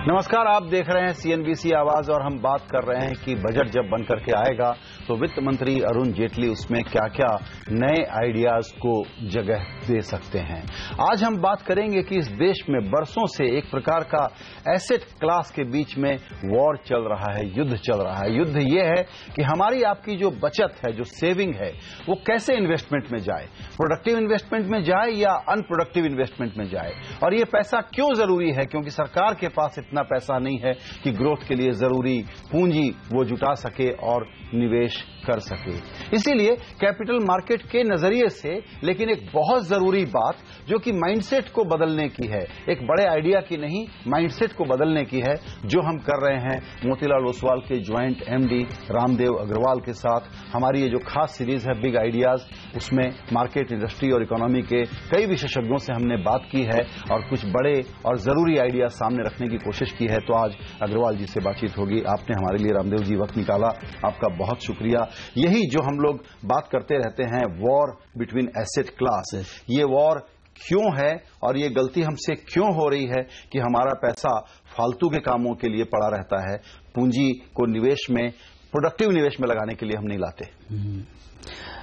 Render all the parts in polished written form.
नमस्कार, आप देख रहे हैं सीएनबीसी आवाज और हम बात कर रहे हैं कि बजट जब बनकर के आएगा तो वित्त मंत्री अरुण जेटली उसमें क्या क्या नए आइडियाज को जगह दे सकते हैं। आज हम बात करेंगे कि इस देश में बरसों से एक प्रकार का एसेट क्लास के बीच में वॉर चल रहा है, युद्ध चल रहा है। युद्ध ये है कि हमारी आपकी जो बचत है, जो सेविंग है, वो कैसे इन्वेस्टमेंट में जाए, प्रोडक्टिव इन्वेस्टमेंट में जाए या अनप्रोडक्टिव इन्वेस्टमेंट में जाए। और ये पैसा क्यों जरूरी है? क्योंकि सरकार के पास इतना पैसा नहीं है कि ग्रोथ के लिए जरूरी पूंजी वो जुटा सके और निवेश कर सके। इसीलिए कैपिटल मार्केट के नजरिए से, लेकिन एक बहुत जरूरी बात जो कि माइंडसेट को बदलने की है, एक बड़े आइडिया की नहीं, माइंडसेट को बदलने की है, जो हम कर रहे हैं मोतीलाल ओसवाल के ज्वाइंट एमडी रामदेव अग्रवाल के साथ। हमारी ये जो खास सीरीज है बिग आइडियाज, उसमें मार्केट, इंडस्ट्री और इकोनॉमी के कई विशेषज्ञों से हमने बात की है और कुछ बड़े और जरूरी आइडिया सामने रखने की कोशिश की है। तो आज अग्रवाल जी से बातचीत होगी। आपने हमारे लिए रामदेव जी वक्त निकाला, आपका बहुत शुक्रिया। यही जो हम लोग बात करते रहते हैं, वॉर बिटवीन एसेट क्लास, ये वॉर क्यों है और ये गलती हमसे क्यों हो रही है कि हमारा पैसा फालतू के कामों के लिए पड़ा रहता है, पूंजी को निवेश में, प्रोडक्टिव निवेश में लगाने के लिए हम नहीं लाते।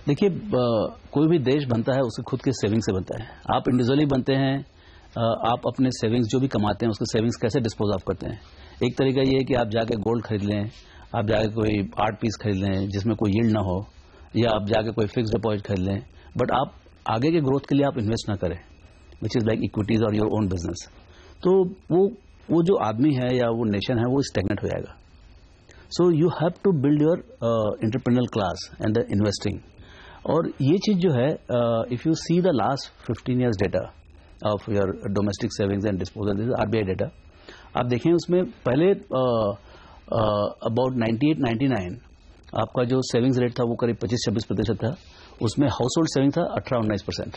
देखिए, कोई भी देश बनता है उसके खुद के सेविंग से बनता है। आप इंडिविजुअली बनते हैं, आप अपने सेविंग्स जो भी कमाते हैं उसके सेविंग्स कैसे डिस्पोज ऑफ करते हैं। एक तरीका ये है कि आप जाके गोल्ड खरीद लें, आप जाके कोई आर्ट पीस खरीद लें जिसमें कोई यील्ड ना हो, या आप जाके कोई फिक्स डिपॉजिट खरीद लें, बट आप आगे के ग्रोथ के लिए आप इन्वेस्ट ना करें, विच इज लाइक इक्विटीज और योर ओन बिजनेस। तो वो जो आदमी है या वो नेशन है वो स्टैग्नेंट हो जाएगा। So you have to build your entrepreneurial class and the investing. और ये चीज जो है, if you see the last 15 years data of your domestic savings and disposal, this is RBI data, आप देखें उसमें पहले अबाउट 98-99 आपका जो सेविंग्स रेट था वो करीब 25-26% था। उसमें हाउस होल्ड सेविंग था 18-19%।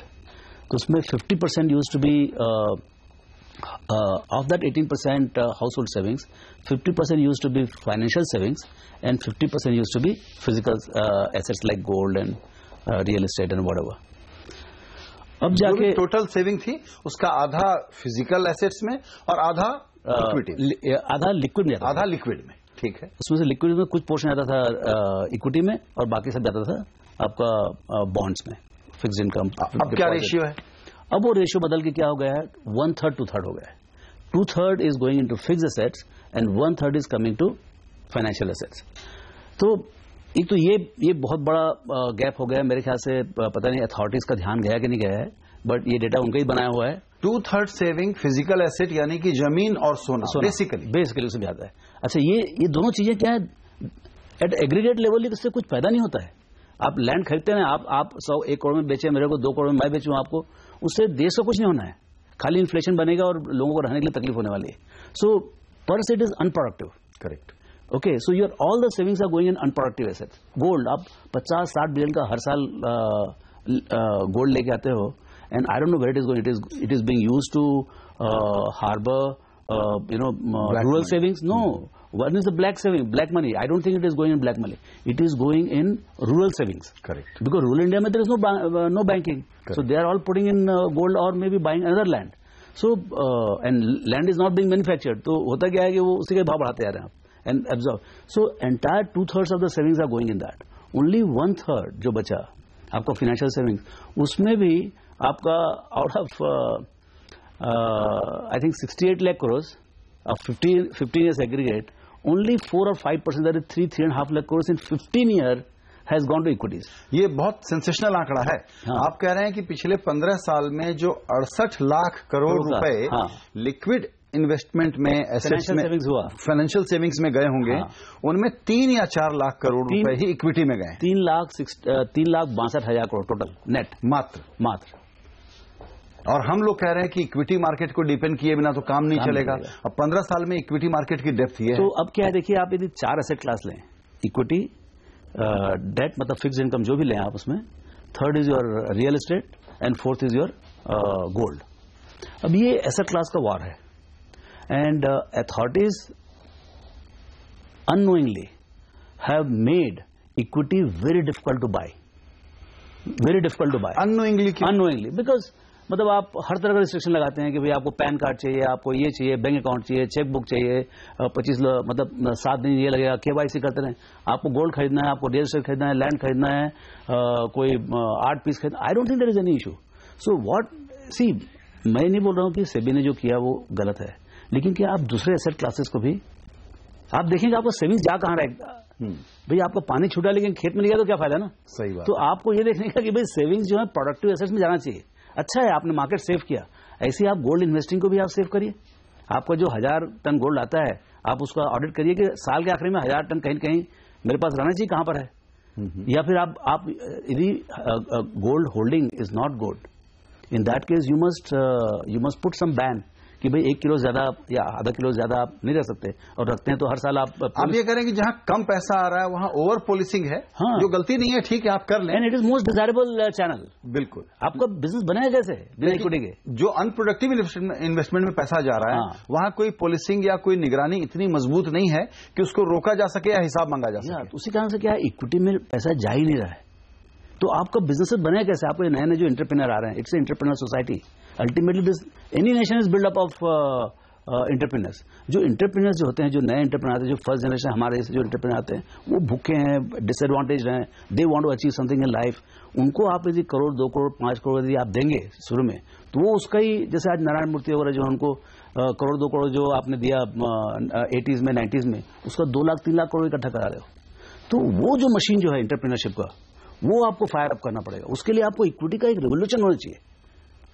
तो उसमें 50% use to be of that 18% household savings, 50% use to be financial savings and 50% use to be physical assets like gold and real estate and whatever. अब जाके टोटल सेविंग थी उसका आधा physical assets में और आधा इक्विटी, आधा liquid में, आधा लिक्विड में। ठीक है, उसमें से लिक्विड में कुछ पोर्शन आता था इक्विटी में और बाकी सब जाता था आपका बॉन्ड्स में, फिक्स इनकम। अब क्या रेशियो है? अब वो रेशियो बदल के क्या हो गया है, 1/3 2/3 हो गया है। 2/3 is going into fixed assets and 1/3 is coming to financial assets. तो एक तो ये बहुत बड़ा गैप हो गया। मेरे ख्याल से पता नहीं अथॉरिटीज का ध्यान गया कि नहीं गया है, बट ये डेटा उनका ही बनाया हुआ है। 2/3 सेविंग फिजिकल एसेट यानी कि जमीन और सोना बेसिकली उसमें आता है। अच्छा, ये दोनों चीजें क्या है, एट एग्रीगेट लेवल इससे कुछ पैदा नहीं होता है। आप लैंड खरीदते हैं, आप 1 करोड़ में बेचे मेरे को, 2 करोड़ में मैं बेचूं आपको, उससे देश को कुछ नहीं होना है, खाली इन्फ्लेशन बनेगा और लोगों को रहने के लिए तकलीफ होने वाली है। सो पर it is unproductive. Correct. Okay, so your all the savings are going in unproductive assets. Gold, आप 50-60 बिलियन का हर साल गोल्ड लेके आते हो, and I don't know where it is going. It is being used to harbor, rural savings. No, one is the black saving, black money. I don't think it is going in black money. It is going in rural savings. Correct. Because rural India, there is no banking. Correct. So they are all putting in gold or maybe buying another land. So and land is not being manufactured. तो होता क्या है कि वो उसी के भाव बढ़ाते जा रहे हैं आप and absorb. So entire 2/3 of the savings are going in that. Only 1/3 जो बचा आपका financial savings, उसमें भी आपका out of I think 68 lakh crores of 15 years aggregate, only 4 or 5%, that is 3.5 lakh crores in 15 years has gone to equities. ये बहुत sensational आंकड़ा है। हाँ। आप कह रहे हैं कि पिछले 15 साल में जो 68 लाख करोड़ रुपए लिक्विड इन्वेस्टमेंट में, एसेट्स में, फाइनेंशियल सेविंग्स में गए होंगे। हाँ। उनमें 3 या 4 लाख करोड़ रुपए ही इक्विटी में गए। 3,62,000 करोड़ टोटल नेट मात्र। और हम लोग कह रहे हैं कि इक्विटी मार्केट को डिपेंड किए बिना तो काम नहीं चलेगा। अब 15 साल में इक्विटी मार्केट की डेप्थ ये है। तो अब क्या है, देखिए, आप यदि 4 एसेट क्लास लें, इक्विटी, डेट मतलब फिक्स्ड इनकम जो भी लें आप उसमें, 3rd is your real estate and 4th is your gold. अब ये एसेट क्लास का वार है and authorities unknowingly have made equity very difficult to buy. Unknowingly because मतलब आप हर तरह का रिस्ट्रिक्शन लगाते हैं कि भाई आपको पैन कार्ड चाहिए, आपको ये चाहिए, बैंक अकाउंट चाहिए, चेक बुक चाहिए, 25 मतलब 7 दिन ये लगेगा, KYC करते रहें। आपको गोल्ड खरीदना है, आपको रियल एस्टेट खरीदना है, लैंड खरीदना है, कोई आर्ट पीस खरीदना। I don't think there is any issue. So what see, मैं नहीं बोल रहा हूं कि सेबी ने जो किया वो गलत है, लेकिन क्या आप दूसरे एसेट क्लासेस को भी आप देखेंगे, आपको सेविंग्स जा कहां रहेगा? भाई आपको पानी छूटा लेकिन खेत में नहीं गया तो क्या फायदा ना। सही बात। तो आपको ये देखने का कि भाई सेविंग्स जो है प्रोडक्टिव एसेट्स में जाना चाहिए। अच्छा है आपने मार्केट सेव किया, ऐसे ही आप गोल्ड इन्वेस्टिंग को भी आप सेव करिए। आपका जो 1000 टन गोल्ड आता है, आप उसका ऑडिट करिए कि साल के आखिरी में 1000 टन कहीं कहीं मेरे पास रहना चाहिए, कहां पर है। या फिर आप यदि gold holding is not good, in that case you must put some ban कि भाई 1 किलो ज्यादा या आधा किलो ज्यादा आप नहीं रख सकते, और रखते हैं तो हर साल आप ये करें कि जहां कम पैसा आ रहा है वहां ओवर पॉलिसिंग है। हाँ, जो गलती नहीं है, ठीक है, आप कर लें। And it is most desirable channel. बिल्कुल। आपका बिजनेस बनेगा कैसे बिना इक्विटी के? जो अनप्रोडक्टिव इन्वेस्टमेंट में पैसा जा रहा है, हाँ, वहां कोई पॉलिसिंग या कोई निगरानी इतनी मजबूत नहीं है कि उसको रोका जा सके या हिसाब मांगा जा सके। उसी कारण से क्या इक्विटी में पैसा जा ही नहीं रहा है, तो आपका बिजनेस बनेगा कैसे? आपको नए नए जो एंटरप्रेन्योर आ रहे हैं, it's entrepreneur society. Ultimately any nation is build up of entrepreneurs. जो एंटरप्रेन्योर्स जो होते हैं, जो नए एंटरप्रेन्योर आते हैं, जो फर्स्ट जनरेशन हमारे जो एंटरप्रेन्योर आते हैं, वो भूखे हैं, डिसएडवांटेज हैं, they want to achieve something in life. उनको आप यदि करोड़, 2 करोड़, 5 करोड़ यदि आप देंगे शुरू में, तो वो उसका ही, जैसे आज नारायण मूर्ति वगैरह जो उनको करोड़ 2 करोड़ जो आपने दिया 80s में 90s में, उसका 2 लाख 3 लाख करोड़ इकट्ठा करा रहे हो। तो वो जो मशीन जो है एंटरप्रेन्योरशिप का, वो आपको फायर अप करना पड़ेगा। उसके लिए आपको इक्विटी का एक रेवोल्यूशन होना चाहिए।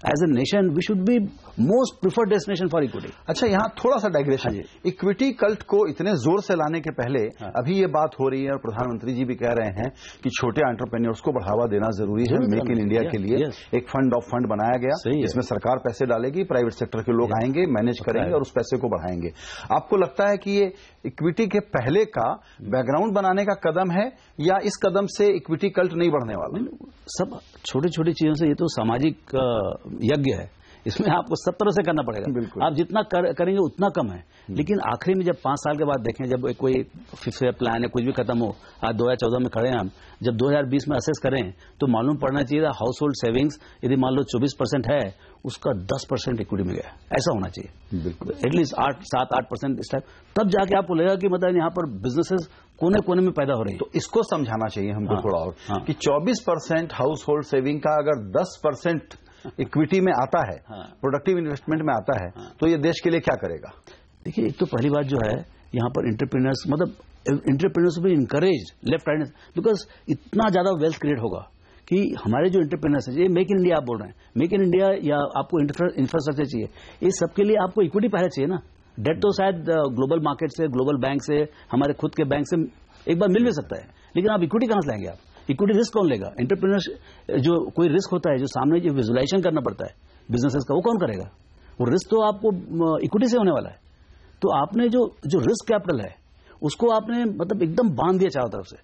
As a nation we should be most preferred destination for equity. अच्छा, यहाँ थोड़ा सा डाइग्रेशन। इक्विटी कल्ट को इतने जोर से लाने के पहले अभी ये बात हो रही है, और प्रधानमंत्री जी भी कह रहे हैं कि छोटे एंटरप्रेन्योर्स को बढ़ावा देना जरूरी है। मेक इन इंडिया के लिए एक फंड ऑफ फंड बनाया गया, जिसमें सरकार पैसे डालेगी, प्राइवेट सेक्टर के लोग आएंगे, मैनेज करेंगे और उस पैसे को बढ़ाएंगे। आपको लगता है कि ये इक्विटी के पहले का बैकग्राउंड बनाने का कदम है, या इस कदम से इक्विटी कल्ट नहीं बढ़ने वाला? सब छोटी छोटी चीजों से, ये तो सामाजिक यज्ञ है, इसमें आपको सब तरह से करना पड़ेगा। आप जितना करेंगे उतना कम है, लेकिन आखिरी में जब 5 साल के बाद देखें, जब कोई फिक्स प्लान है कुछ भी खत्म हो, आज 2014 में खड़े हैं हम, जब 2020 में असेस करें तो मालूम पड़ना चाहिए हाउस होल्ड सेविंग्स यदि मान लो 24% है, उसका 10% इक्विटी में गया। ऐसा होना चाहिए, बिल्कुल, एटलीस्ट 7-8% इस टाइप। तब जाके आपको लगेगा कि मतलब यहाँ पर बिजनेसेस कोने कोने में पैदा हो रही है। तो इसको समझाना चाहिए हमको थोड़ा और, कि 24% हाउस होल्ड सेविंग का अगर 10% इक्विटी में आता है, प्रोडक्टिव इन्वेस्टमेंट में आता है, तो ये देश के लिए क्या करेगा? देखिए, एक तो पहली बात जो है, यहाँ पर एंटरप्रेन्योर्स मतलब एंटरप्रेन्योर्स भी इंकरेज लेफ्ट राइट, बिकॉज इतना ज्यादा वेल्थ क्रिएट होगा कि हमारे जो एंटरप्रेन्योर्स है, ये मेक इन इंडिया आप बोल रहे हैं, मेक इन इंडिया या आपको इंफ्रास्ट्रक्चर चाहिए, इस सबके लिए आपको इक्विटी पहले चाहिए ना। डेट तो शायद ग्लोबल मार्केट से, ग्लोबल बैंक से, हमारे खुद के बैंक से एक बार मिल भी सकता है, लेकिन आप इक्विटी कहां से लाएंगे? आप इक्विटी रिस्क कौन लेगा? एंटरप्रेन्योर जो कोई रिस्क होता है, जो सामने जो विजुलाइजेशन करना पड़ता है बिजनेसेस का, वो कौन करेगा? वो रिस्क तो आपको इक्विटी से होने वाला है। तो आपने जो रिस्क कैपिटल है उसको आपने मतलब एकदम बांध दिया चारों तरफ से,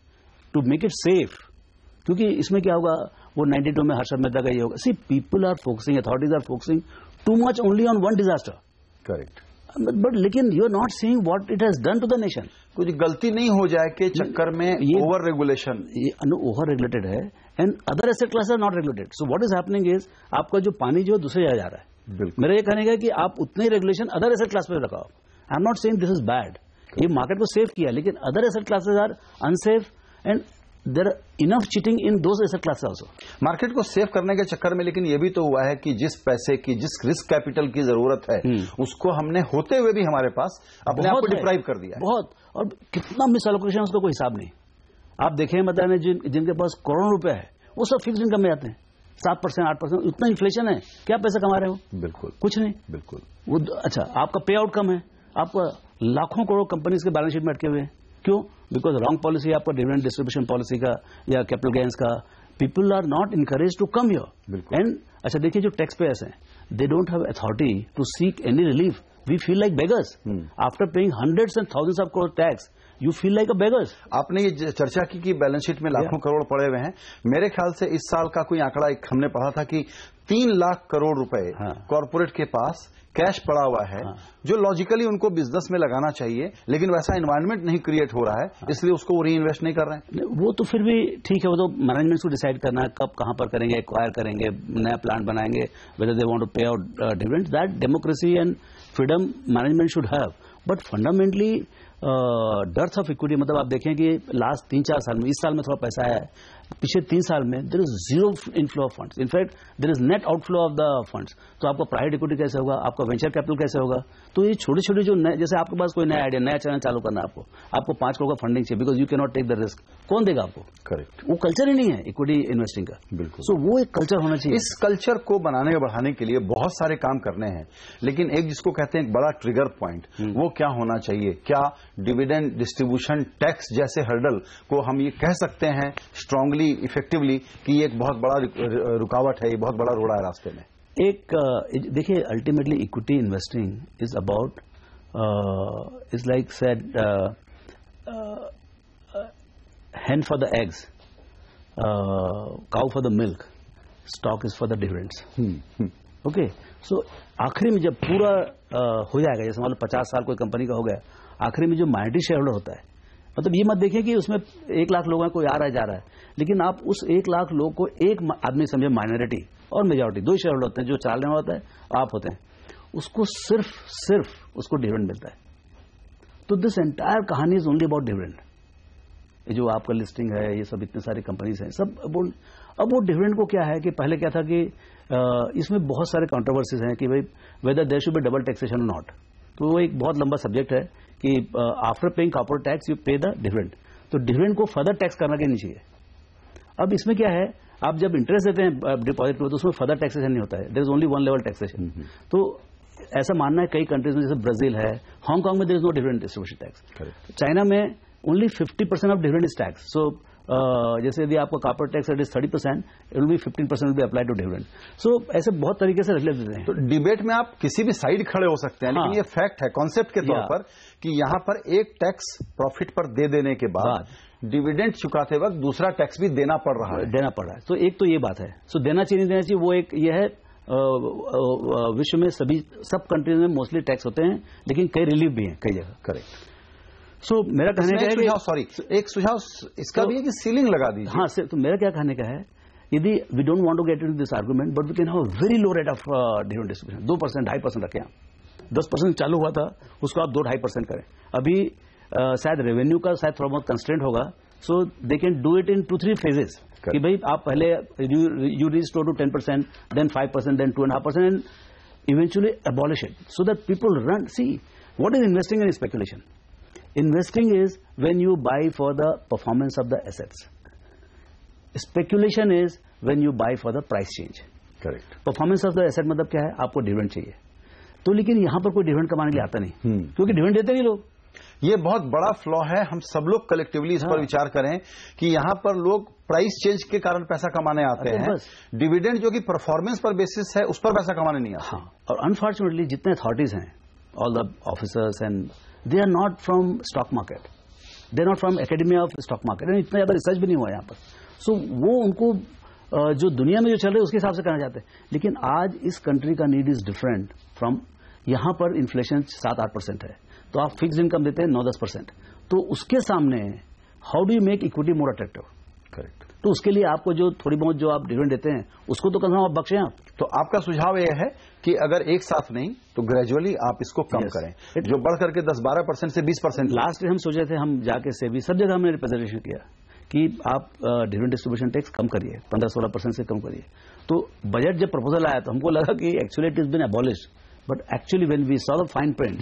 टू मेक इट सेफ। क्योंकि इसमें क्या होगा, वो 92 में हर्षद मेहता का ये होगा, see people are focusing, authorities are focusing too much only on one disaster. Correct, but लेकिन you are not seeing what it has done to the nation. कुछ गलती नहीं हो जाए के चक्कर में ओवर रेगुलेशन, ओवर रेगुलेटेड है, and other asset class are not regulated. So what is happening is, आपका जो पानी जो दूसरे जगह जा रहा है, मेरा ये कहने का कि आप उतने रेगुलेशन अदर एसेट क्लास पे रखाओ। I am not saying this is bad, ये मार्केट को सेफ किया, लेकिन other asset classes are unsafe and there enough cheating in those asset classes also. Market को सेफ करने के चक्कर में लेकिन ये भी तो हुआ है कि जिस पैसे की, जिस रिस्क कैपिटल की जरूरत है, उसको हमने होते हुए भी हमारे पास अपने आप को डिप्राइव कर दिया बहुत, और कितना मिस एलोकेशन, उसका कोई हिसाब नहीं। आप देखें मतलब जिनके पास करोड़ों रुपए है, वो सब फिक्स इनकम में आते हैं, 7%, 8%, इतना इन्फ्लेशन है, क्या पैसा कमा रहे हो? बिल्कुल कुछ नहीं, बिल्कुल वो अच्छा, आपका पे आउट कम है, आपका लाखों करोड़ कंपनीज के बैलेंस शीट में अटके हुए हैं। क्यों? बिकॉज रॉन्ग पॉलिसी, आपका डिविडेंड डिस्ट्रीब्यूशन पॉलिसी का या कैपिटल गेन्स का, people are not encourage to come here. And अच्छा देखिए, जो टैक्स पेयर्स हैं, they don't have authority to seek any relief. We feel like beggars after paying hundreds and thousands of crore tax. You feel like a beggars. आपने ये चर्चा की कि balance sheet में लाखों करोड़ पड़े हुए हैं। मेरे ख्याल से इस साल का कोई आंकड़ा हमने पढ़ा था कि 3 लाख करोड़ रुपए कॉर्पोरेट के पास कैश पड़ा हुआ है, जो लॉजिकली उनको बिजनेस में लगाना चाहिए, लेकिन वैसा एनवायरनमेंट नहीं क्रिएट हो रहा है, इसलिए उसको वो री इन्वेस्ट नहीं कर रहे हैं। वो तो फिर भी ठीक है, वो तो मैनेजमेंट को डिसाइड करना है कब कहां पर करेंगे, एक्वायर करेंगे, नया प्लांट बनाएंगे, वेदर दे वांट टू पे out dividend. That democracy and freedom management should have. But fundamentally dearth of equity, मतलब आप देखें कि लास्ट 3-4 साल में, इस साल में थोड़ा पैसा आया है, पिछले 3 साल में there is zero inflow of funds, in fact there is net outflow of the funds. तो आपका प्राइवेट इक्विटी कैसे होगा, आपका वेंचर कैपिटल कैसे होगा? तो ये छोटे छोटे जो नए, जैसे आपके पास कोई नया आइडिया, नया चैनल चालू करना है, आपको 5 करोड़ का फंडिंग चाहिए, because you can not take the risk, कौन देगा आपको? करेक्ट, वो कल्चर ही नहीं है इक्विटी इन्वेस्टिंग का। बिल्कुल। सो वो एक कल्चर होना चाहिए। इस कल्चर को बनाने और बढ़ाने के लिए बहुत सारे काम करने हैं, लेकिन एक जिसको कहते हैं एक बड़ा ट्रिगर पॉइंट, वो क्या होना चाहिए? क्या डिविडेंड डिस्ट्रीब्यूशन टैक्स जैसे हर्डल को हम ये कह सकते हैं स्ट्रांगली, इफेक्टिवली कि ये एक बहुत बड़ा रुकावट है, ये बहुत बड़ा रोड़ा है रास्ते में? एक देखिए, ultimately equity investing is about, is like said hen for the eggs, cow for the milk, stock is for the dividends. Okay, so आखिरी में जब पूरा हो जाएगा, जैसे मान लो 50 साल कोई कंपनी का हो गया, आखिरी में जो माइनॉरिटी शेयर होल्डर होता है, मतलब ये मत देखिए कि उसमें 1 लाख लोगों कोई आ रहा है जा रहा है, लेकिन आप उस 1 लाख लोग को एक आदमी समझे माइनॉरिटी और मेजॉरिटी, 2 शेयर होल्डर होते हैं, जो चालने वाला होता है आप होते हैं, उसको सिर्फ उसको डिविडेंड मिलता है। तो दिस एंटायर कहानी इज ओनली अबाउट डिविडेंड। ये जो आपका लिस्टिंग है, ये सब इतने सारे कंपनीज हैं, सब अब वो डिविडेंड को क्या है कि पहले क्या था कि इसमें बहुत सारे कंट्रोवर्सीज हैं कि भाई whether there should be double taxation और नॉट। तो वो एक बहुत लंबा सब्जेक्ट है कि after paying corporate tax you pay the dividend, तो डिविडेंड को फर्दर टैक्स करना के नहीं चाहिए। अब इसमें क्या है, आप जब इंटरेस्ट देते हैं डिपॉजिट में, तो उसमें फर्दर टैक्सेशन नहीं होता है, there is only 1 level taxation. तो ऐसा मानना है कई कंट्रीज में, जैसे ब्राजील है, हांगकांग में there is no dividend distribution tax, China में only 50% of dividend is tax. So जैसे यदि आपका corporate tax rate is 30%, it will be 15% will be applied to dividend. So ऐसे बहुत तरीके से रेगुलेट देते हैं। तो डिबेट में आप किसी भी साइड खड़े हो सकते हैं, लेकिन ये फैक्ट है कॉन्सेप्ट के तौर पर कि यहां पर एक टैक्स प्रॉफिट पर दे देने के बाद डिविडेंड चुकाते वक्त दूसरा टैक्स भी देना पड़ रहा है। तो एक तो ये बात है, सो देना चाहिए नहीं देना चाहिए, वो एक ये है। विश्व में सब कंट्रीज में मोस्टली टैक्स होते हैं, लेकिन कई रिलीफ भी हैं कई जगह। करेक्ट। सो मेरा कहने का है कि एक सुझाव इसका भी है कि सीलिंग लगा दीजिए। हाँ, तो मेरा क्या कहने का है, यदि we don't want to get into this argument, but we can have very low rate of dividend distribution. 2%, 2.5% रखें आप। 10% चालू हुआ था, उसको आप 2-2.5% करें। अभी शायद रेवेन्यू का शायद थोड़ा बहुत कंस्ट्रेंट होगा, so they can do it in 2-3 phases कि भाई आप पहले you restore to 10%, then 5%, then 2.5%, and eventually abolish it, so that people run. See, what is investing and speculation? Investing is when you buy for the performance of the assets. Speculation is when you buy for the price change. Correct. Performance of the asset मतलब क्या है, आपको dividend चाहिए, तो लेकिन यहां पर कोई डिविडेंड कमाने के लिए आता नहीं, क्योंकि डिविडेंड देते नहीं लोग। ये बहुत बड़ा फ्लॉ है। हम सब लोग कलेक्टिवली इस पर विचार करें कि यहां पर लोग प्राइस चेंज के कारण पैसा कमाने आते हैं, डिविडेंड जो कि परफॉर्मेंस पर बेसिस है उस पर पैसा कमाने नहीं आता। और अनफॉर्चुनेटली जितने अथॉरिटीज हैं, all the officers, and they are not from stock market, they are not from academy of stock market, and इतना ज्यादा रिसर्च भी नहीं हुआ यहाँ पर। सो वो उनको जो दुनिया में जो चल रहा है उसके हिसाब से करना चाहते हैं, लेकिन आज इस कंट्री का नीड इज डिफरेंट फ्रॉम, यहां पर इन्फ्लेशन 7-8% है, तो आप फिक्स इनकम देते हैं 9-10%, तो उसके सामने how do you make equity more attractive? Correct. तो उसके लिए आपको जो थोड़ी बहुत जो आप डिविडेंड देते हैं उसको तो कम आप बख्शें आप। तो आपका सुझाव यह है कि अगर एक साथ नहीं तो ग्रेजुअली आप इसको कम करें, जो बढ़ करके 10-12% से 20%। लास्ट ईयर हम सोचे थे, हम जाके से भी सब जगह हमने रिप्रेजेंटेशन किया कि आप डिविडेंड डिस्ट्रीब्यूशन टैक्स कम करिए, 15-16% से कम करिए। तो बजट जब प्रपोजल आया तो हमको लगा कि actually it is been abolished, but actually when we saw the fine print,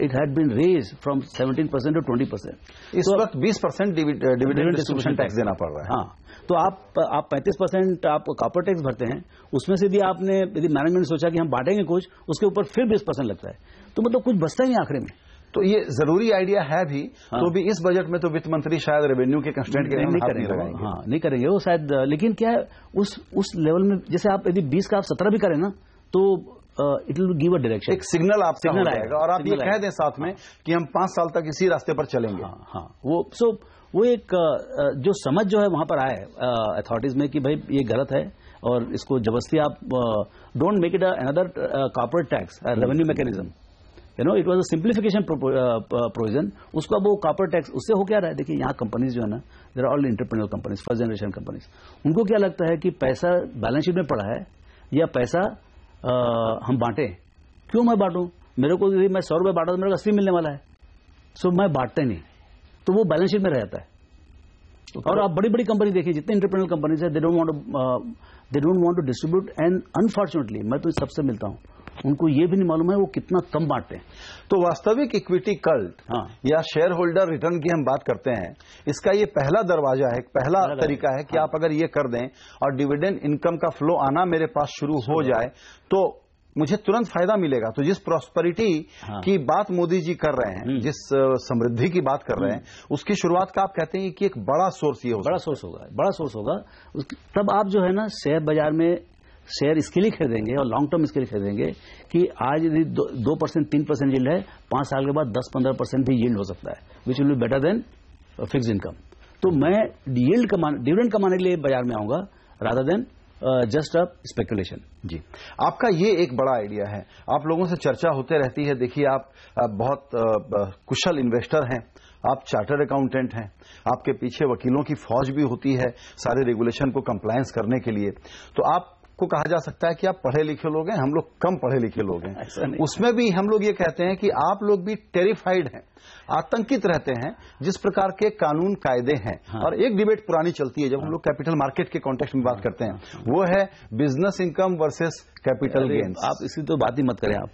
it had been raised from 17% to 20%. इस वक्त 20% डिविडेंड डिस्ट्रीब्यूशन टैक्स देना पड़ रहा है। हाँ, तो आप 35% आप कॉर्पोरेट टैक्स भरते हैं, उसमें से भी आपने यदि मैनेजमेंट सोचा कि हम बांटेंगे कुछ, उसके ऊपर फिर 20% लगता है, तो मतलब कुछ बचता ही नहीं आखिर में। तो ये जरूरी आइडिया है भी, तो भी इस बजट में तो वित्त मंत्री शायद रेवेन्यू के कंस्ट्रेंट के नहीं करेंगे। हाँ, नहीं करेंगे वो शायद, लेकिन क्या है उस लेवल में, जैसे आप यदि 20 का आप 17 भी करें ना, तो it will give a direction, एक सिग्नल आपका हो जाएगा और आप ये कह दें साथ में कि हम 5 साल तक इसी रास्ते पर चलेंगे। हाँ, वो एक जो समझ जो है वहां पर आए अथॉरिटीज में कि भाई ये गलत है और इसको जबरदस्ती आप don't make it another corporate tax revenue mechanism, you know, it was a simplification provision. उसको अब वो कॉर्पोरेट टैक्स, उससे हो क्या रहा है, देखिए यहाँ कंपनीज जो है ना, there are all entrepreneur companies, first generation companies, उनको क्या लगता है कि पैसा बैलेंस शीट में पड़ा है या पैसा हम बांटे, क्यों मैं बांटूं, मेरे को यदि मैं 100 रुपये बांटा तो मेरे को 80 मिलने वाला है, सो मैं बांटते नहीं, तो वो बैलेंस शीट में रह जाता है। और आप बड़ी बड़ी कंपनी देखिए, जितने इंटरप्रेन्योर कंपनीज है, they don't want to distribute, and unfortunately मैं तो सबसे मिलता हूं, उनको ये भी नहीं मालूम है वो कितना कम बांटते हैं। तो वास्तविक इक्विटी कल्ट या शेयर होल्डर रिटर्न की हम बात करते हैं, इसका ये पहला दरवाजा है, पहला तरीका है कि आप अगर ये कर दें और डिविडेंड इनकम का फ्लो आना मेरे पास शुरू हो जाए तो मुझे तुरंत फायदा मिलेगा। तो जिस प्रॉस्पेरिटी की बात मोदी जी कर रहे हैं, जिस समृद्धि की बात कर रहे हैं, उसकी शुरुआत का आप कहते हैं कि एक बड़ा सोर्स ये बड़ा सोर्स होगा। तब आप जो है ना शेयर बाजार में शेयर इसके लिए खरीदेंगे और लॉन्ग टर्म इसके लिए खरीदेंगे कि आज यदि 2% 3% यील्ड है, 5 साल के बाद 10-15% भी यील्ड हो सकता है, which will be better than fix income. तो मैं यील्ड डिविडेंड कमाने के लिए बाजार में आऊंगा rather than just a speculation. जी, आपका ये एक बड़ा आइडिया है, आप लोगों से चर्चा होते रहती है। देखिए आप बहुत कुशल इन्वेस्टर हैं, आप चार्टर्ड अकाउंटेंट हैं, आपके पीछे वकीलों की फौज भी होती है सारे रेगुलेशन को कंप्लायंस करने के लिए, तो आप को कहा जा सकता है कि आप पढ़े लिखे लोग हैं, हम लोग कम पढ़े लिखे लोग हैं। उसमें भी हम लोग ये कहते हैं कि आप लोग भी टेरिफाइड हैं, आतंकित रहते हैं जिस प्रकार के कानून कायदे हैं। और एक डिबेट पुरानी चलती है जब हम लोग कैपिटल मार्केट के कॉन्टेक्स्ट में बात करते हैं, वो है business income versus capital gains. आप इसकी तो बात ही मत करें आप,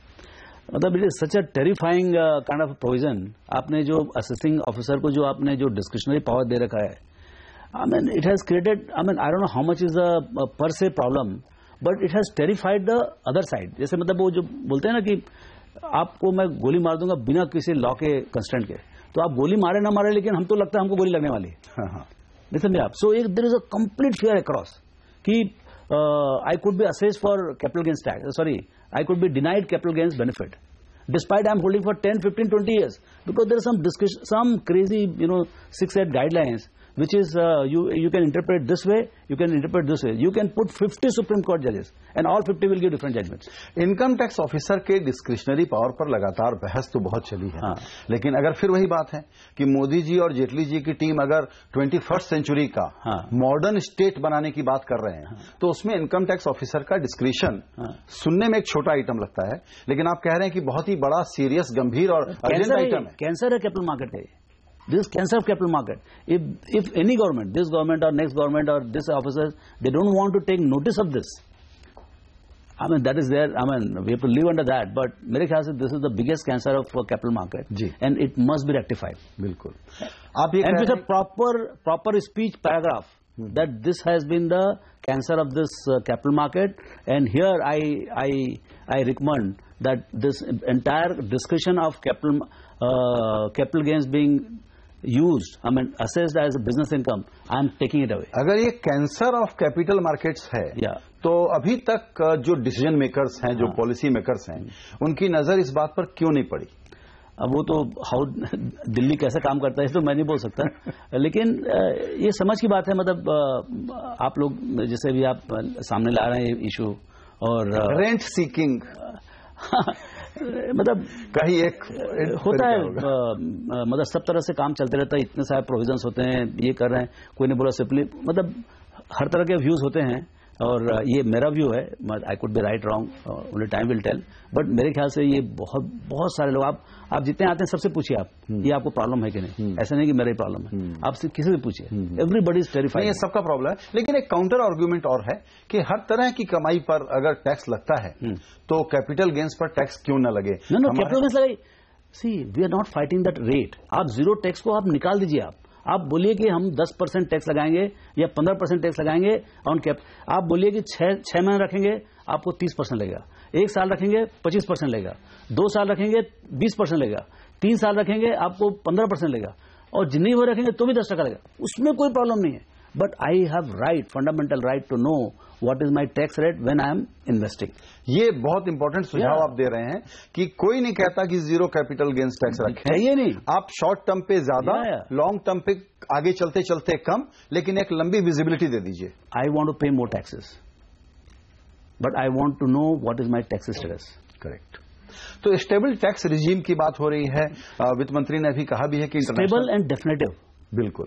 मतलब it is such a terrifying kind of provision. आपने जो असेसिंग ऑफिसर को जो आपने जो डिस्क्रिशनरी पावर दे रखा है, I mean it has created, I don't know how much is a per se problem, but it has terrified the other side. जैसे मतलब वो जो बोलते हैं ना कि आपको मैं गोली मार दूंगा बिना किसी लॉ के कंस्टेंट के, तो आप गोली मारे ना मारे लेकिन हम तो लगता है हमको गोली लगने वाली है। नहीं समझे आप? सो एक there is a complete fear across कि I could be assessed for capital gains tax, sorry I could be denied capital gains benefit despite I am holding for 10, 15, 20 years, because there is some discussion, some crazy 6-8 guidelines which is you can interpret this way, you can interpret this way, you can put 50 Supreme Court judges and all 50 will give different judgments. Income tax officer के discretionary power पर लगातार बहस तो बहुत चली है। लेकिन अगर फिर वही बात है कि मोदी जी और जेटली जी की टीम अगर 21st सेंचुरी का मॉडर्न स्टेट बनाने की बात कर रहे हैं, तो उसमें इनकम टैक्स ऑफिसर का डिस्क्रिशन सुनने में एक छोटा आइटम लगता है, लेकिन आप कह रहे हैं कि बहुत ही बड़ा सीरियस गंभीर और अर्जेंट आइटम है। कैंसर है कैपिटल मार्केट है, this is cancer of capital market. If any government, this government or next government or this officers, they don't want to take notice of this, I mean that is there, I mean we have to live under that, but मेरे ख्याल से this is the biggest cancer of capital market ji, and it must be rectified. बिल्कुल। आप ये and with a proper speech paragraph that this has been the cancer of this capital market, and here I recommend that this entire discussion of capital gains being used, I mean assessed as a business income, I am taking it away. अगर ये cancer of capital markets है, तो अभी तक जो decision makers हैं, जो policy makers हैं, उनकी नजर इस बात पर क्यों नहीं पड़ी? अब वो तो हाउ दिल्ली कैसे काम करता है तो मैं नहीं बोल सकता, लेकिन ये समझ की बात है। मतलब आप लोग जैसे भी आप सामने ला रहे हैं इशू, और रेंट सीकिंग मतलब कहीं एक होता है, मतलब सब तरह से काम चलते रहता है, इतने सारे प्रोविजंस होते हैं, ये कर रहे हैं, कोई नहीं बोला सिंपली, मतलब हर तरह के व्यूज होते हैं, और ये मेरा व्यू है, I could be right wrong, only time will tell, but मेरे ख्याल से ये बहुत सारे लोग, आप जितने आते हैं सबसे पूछिए आप ये आपको प्रॉब्लम है कि नहीं, ऐसा नहीं कि मेरा ही प्रॉब्लम है, आपसे किसी से पूछिए, एवरीबडी इज टेरिफाइड, ये सबका प्रॉब्लम है। लेकिन एक काउंटर आर्ग्यूमेंट और है कि हर तरह की कमाई पर अगर टैक्स लगता है तो कैपिटल गेन्स पर टैक्स क्यों न लगे? नो कैपिटल गेन्स लगे, see we are not fighting that rate, आप जीरो टैक्स को आप निकाल दीजिए, आप बोलिए कि हम 10% टैक्स लगाएंगे या 15% टैक्स लगाएंगे ऑन कैप, आप बोलिए कि 6 महीने रखेंगे आपको 30% लगेगा, 1 साल रखेंगे 25% लगेगा, 2 साल रखेंगे 20% लगेगा, 3 साल रखेंगे आपको 15% लगेगा, और जितनी वो रखेंगे तो भी 10% लगेगा, उसमें कोई प्रॉब्लम नहीं है। But I have right, fundamental right to know what is my tax rate when I am investing. ये बहुत इंपॉर्टेंट सुझाव आप दे रहे हैं कि कोई नहीं कहता कि जीरो कैपिटल गेन्स टैक्स रखें, ये नहीं, आप शॉर्ट टर्म पे ज्यादा, लॉन्ग टर्म पे आगे चलते चलते कम, लेकिन एक लंबी विजिबिलिटी दे दीजिए. I want to pay more taxes, but I want to know what is my tax status. Correct. तो स्टेबल टैक्स रिजीम की बात हो रही है. वित्त मंत्री ने अभी कहा भी है कि स्टेबल एंड डेफिनेटिव. बिल्कुल.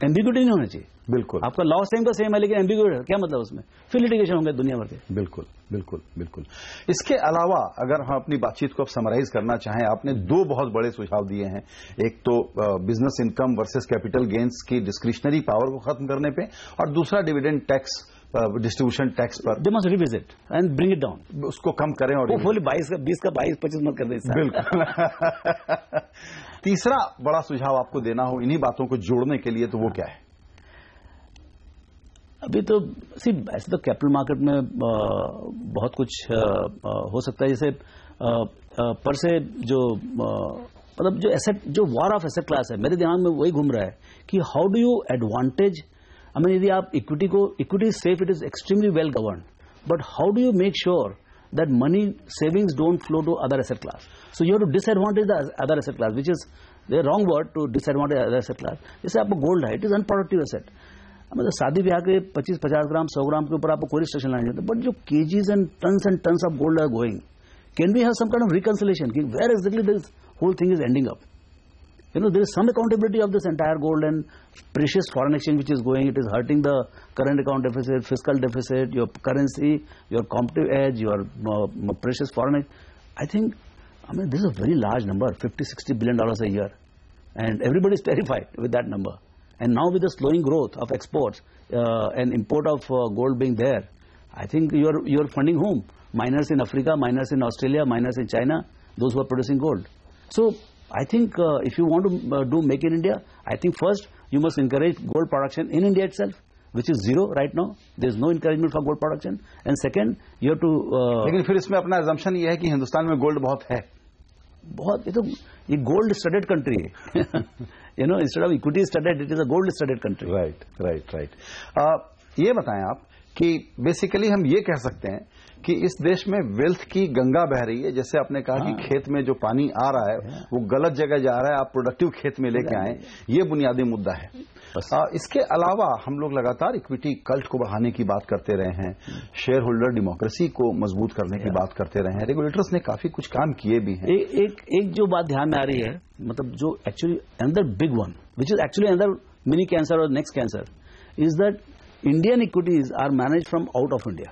एम्बिग्यूटी नहीं होना चाहिए. बिल्कुल. आपका लॉ सेम का सेम है, लेकिन एम्बिग्यूटी क्या मतलब उसमें? फिर लिटिगेशन होंगे दुनिया भर के. बिल्कुल बिल्कुल बिल्कुल. इसके अलावा अगर हम अपनी बातचीत को अब समराइज करना चाहें, आपने दो बहुत बड़े सुझाव दिए हैं. एक तो business income versus capital gains की डिस्क्रिशनरी पावर को खत्म करने पे, और दूसरा डिविडेंड टैक्स, डिस्ट्रीब्यूशन टैक्स पर they must revisit and bring it down. उसको कम करें और 20 का 22 मत कर दें. बिल्कुल. तीसरा बड़ा सुझाव आपको देना हो इन्हीं बातों को जोड़ने के लिए, तो वो क्या है? अभी तो ऐसे तो कैपिटल मार्केट में बहुत कुछ हो सकता है. जैसे पर से जो मतलब जो एसेट, जो वॉर ऑफ एसेट क्लास है, मेरे दिमाग में वही घूम रहा है कि how do you advantage. I mean, यदि आप equity is safe, it is extremely well govern, but how do you make sure that money savings don't flow to other asset class? So you have to disadvantage the other asset class, which is the wrong word to disadvantage other asset class. जैसे आपको gold है, it is unproductive asset. मतलब शादी ब्याह के 25-50 ग्राम 100 ग्राम के ऊपर आपको कोई रिस्ट्रिक्शन नहीं होता, बट जो KGs and tons of gold are going, can we have some kind of reconciliation कि where exactly this whole thing is ending up? You know, there is some accountability of this entire gold and precious foreign exchange which is going. It is hurting the current account deficit, fiscal deficit, your currency, your competitive edge, your precious foreign exchange. I think, this is a very large number, $50-60 billion a year. And everybody is terrified with that number. And now with the slowing growth of exports and import of gold being there, I think you're funding whom? Miners in Africa, miners in Australia, miners in China, those who are producing gold. So, I think if you want to do Make in India, I think first you must encourage gold production in India itself, which is zero right now. There is no encouragement for gold production. And second, you have to. लेकिन फिर इसमें अपना assumption ये है कि हिंदुस्तान में gold बहुत है. बहुत, ये गोल्ड स्टडेड कंट्री है. You know, instead of equity studded, it is a gold studded country. Right. ये बताएं आप कि बेसिकली हम ये कह सकते हैं कि इस देश में वेल्थ की गंगा बह रही है. जैसे आपने कहा कि खेत में जो पानी आ रहा है वो गलत जगह जा रहा है, आप प्रोडक्टिव खेत में लेके आए, ये बुनियादी मुद्दा है. इसके अलावा हम लोग लगातार इक्विटी कल्ट को बढ़ाने की बात करते रहे हैं, शेयर होल्डर डेमोक्रेसी को मजबूत करने की बात करते रहे हैं. रेगुलेटर्स ने काफी कुछ काम किए भी हैं. एक जो बात ध्यान में आ रही है, मतलब जो actually another big one which is actually another mini cancer और next cancer, is that Indian equities are manage from out of India.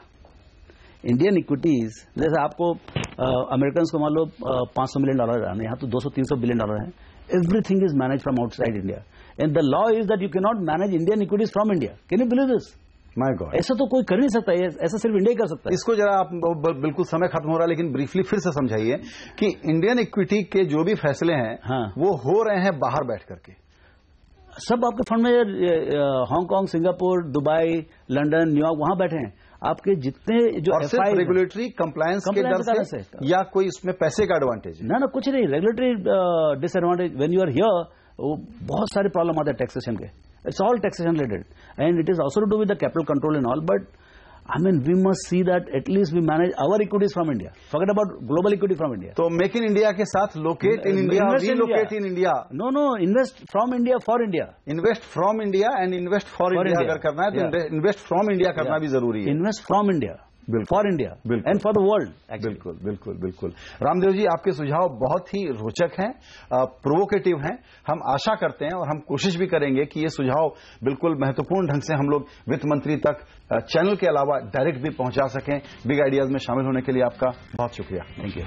Indian equities, जैसे आपको अमेरिकन को मान लो $500 मिलियन आने, यहाँ तो $200-300 बिलियन है. Everything is manage from outside India, and the law is that you can not manage Indian equities from India. Can you believe this? My God, ऐसा तो कोई कर नहीं सकता है, ऐसा सिर्फ इंडिया ही कर सकता है. इसको जरा आप, बिल्कुल समय खत्म हो रहा है, लेकिन ब्रीफली फिर से समझाइए कि इंडियन इक्विटी के जो भी फैसले हैं वो हो रहे हैं बाहर बैठ करके. सब आपके फंड में Hong Kong, Singapore, Dubai, London, New York, वहां बैठे हैं. आपके जितने जो सिर्फ रेगुलेटरी कंप्लायंस के डर से या कोई इसमें पैसे का एडवांटेज? ना, कुछ नहीं. Regulatory disadvantage when you are here, बहुत सारे प्रॉब्लम आते हैं टैक्सेशन के. It's all taxation related, and it is also to do with the capital control and all. But I mean, we must see that at least we manage our equities from India. Forget about global equity from India. तो make in India के साथ locate in India, relocate in India. No, invest from India for India. Invest from India and invest for India अगर करना है तो invest from India करना भी जरूरी है. Invest from India for India and for the world. बिल्कुल. रामदेव जी, आपके सुझाव बहुत ही रोचक हैं, प्रोवोकेटिव हैं. हम आशा करते हैं और हम कोशिश भी करेंगे कि ये सुझाव बिल्कुल महत्वपूर्ण ढंग से हम लोग वित्त मंत्री तक चैनल के अलावा डायरेक्ट भी पहुंचा सकें. बिग आइडियाज में शामिल होने के लिए आपका बहुत शुक्रिया. Thank you.